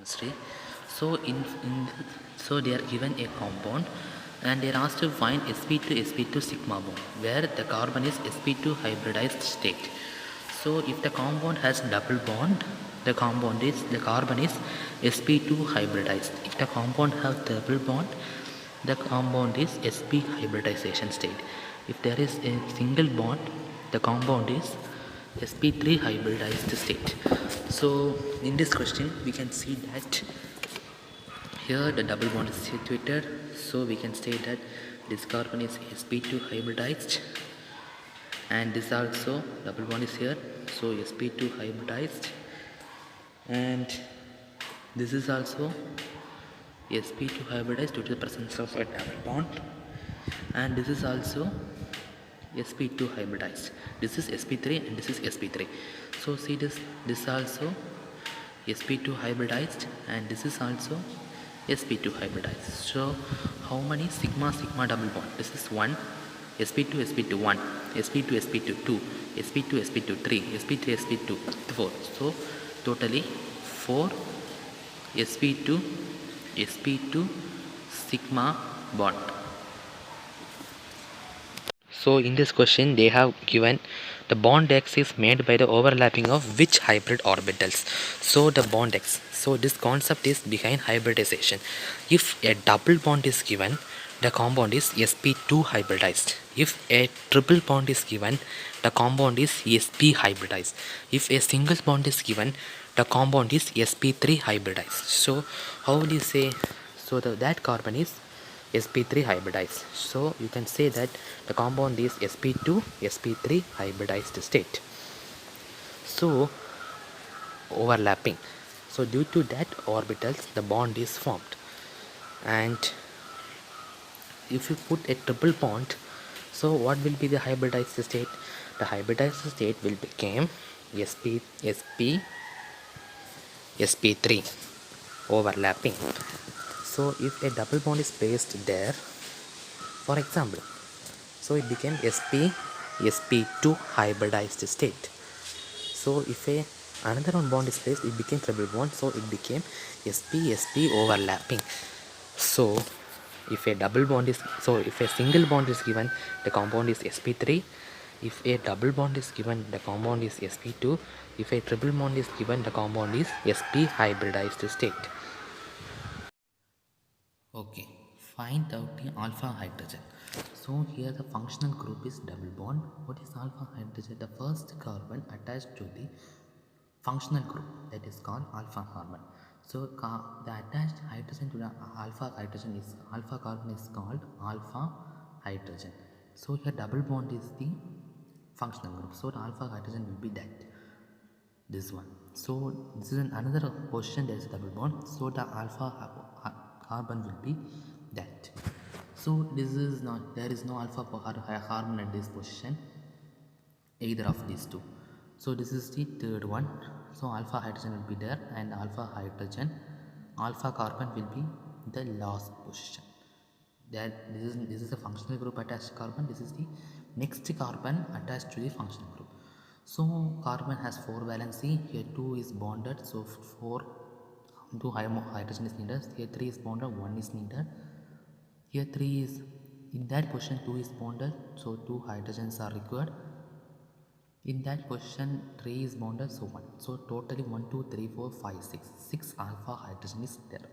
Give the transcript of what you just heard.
chemistry. So so they are given a compound and they are asked to find sp2 sigma bond where the carbon is sp2 hybridized state. So if the compound has double bond, the carbon is sp2 hybridized. If the compound has double bond, the compound is sp hybridization state. If there is a single bond, the compound is sp3 hybridized state. So in this question we can see that here the double bond is situated, so we can say that this carbon is sp2 hybridized and this also double bond is here, so sp2 hybridized, and this is also sp2 hybridized due to the presence of a double bond, and this is also sp2 hybridized. This is sp3 and this is sp3. So see this also sp2 hybridized and this is also sp2 hybridized. So how many sigma sigma double bond? This is 1, sp2 sp2 1, sp2 sp2 2, sp2 sp2 3, sp3 sp2 4. So totally 4 sp2 sp2 sigma bond. So in this question they have given the bond X is made by the overlapping of which hybrid orbitals. So the bond X. So this concept is behind hybridization. If a double bond is given, the compound is sp2 hybridized. If a triple bond is given, the compound is sp hybridized. If a single bond is given, the compound is sp3 hybridized. So how will you say? So that carbon is sp3 hybridized. So you can say that the compound is sp2 sp3 hybridized state. So overlapping, so due to that orbitals the bond is formed, and if you put a triple bond, so what will be the hybridized state? The hybridized state will become sp3 overlapping. So if a double bond is placed there, for example, so it became sp2 hybridized state. So if another one bond is placed, it became triple bond, so it became sp overlapping. So if a double bond is, so if a single bond is given, the compound is sp3. If a double bond is given, the compound is sp2. If a triple bond is given, the compound is sp hybridized state. Okay, find out the alpha hydrogen. So here the functional group is double bond. What is alpha hydrogen? The first carbon attached to the functional group, that is called alpha carbon. So the attached hydrogen to the alpha hydrogen is alpha carbon is called alpha hydrogen. So here double bond is the functional group. So the alpha hydrogen will be that, this one. So this is another position, there is a double bond, so the alpha carbon will be that. So this is not, there is no alpha carbon at this position, either of these two. So this is the third one. So alpha hydrogen will be there and alpha hydrogen, alpha carbon will be the last position. That this is a functional group attached carbon, this is the next carbon attached to the functional group. So carbon has 4 valency, here 2 is bonded, so 4 2 hydrogen is needed, here 3 is bonded, 1 is needed, here 3 is in that position, 2 is bonded, so 2 hydrogens are required, in that position 3 is bonded, so 1. So totally 1 2 3 4 5 6 alpha hydrogen is there.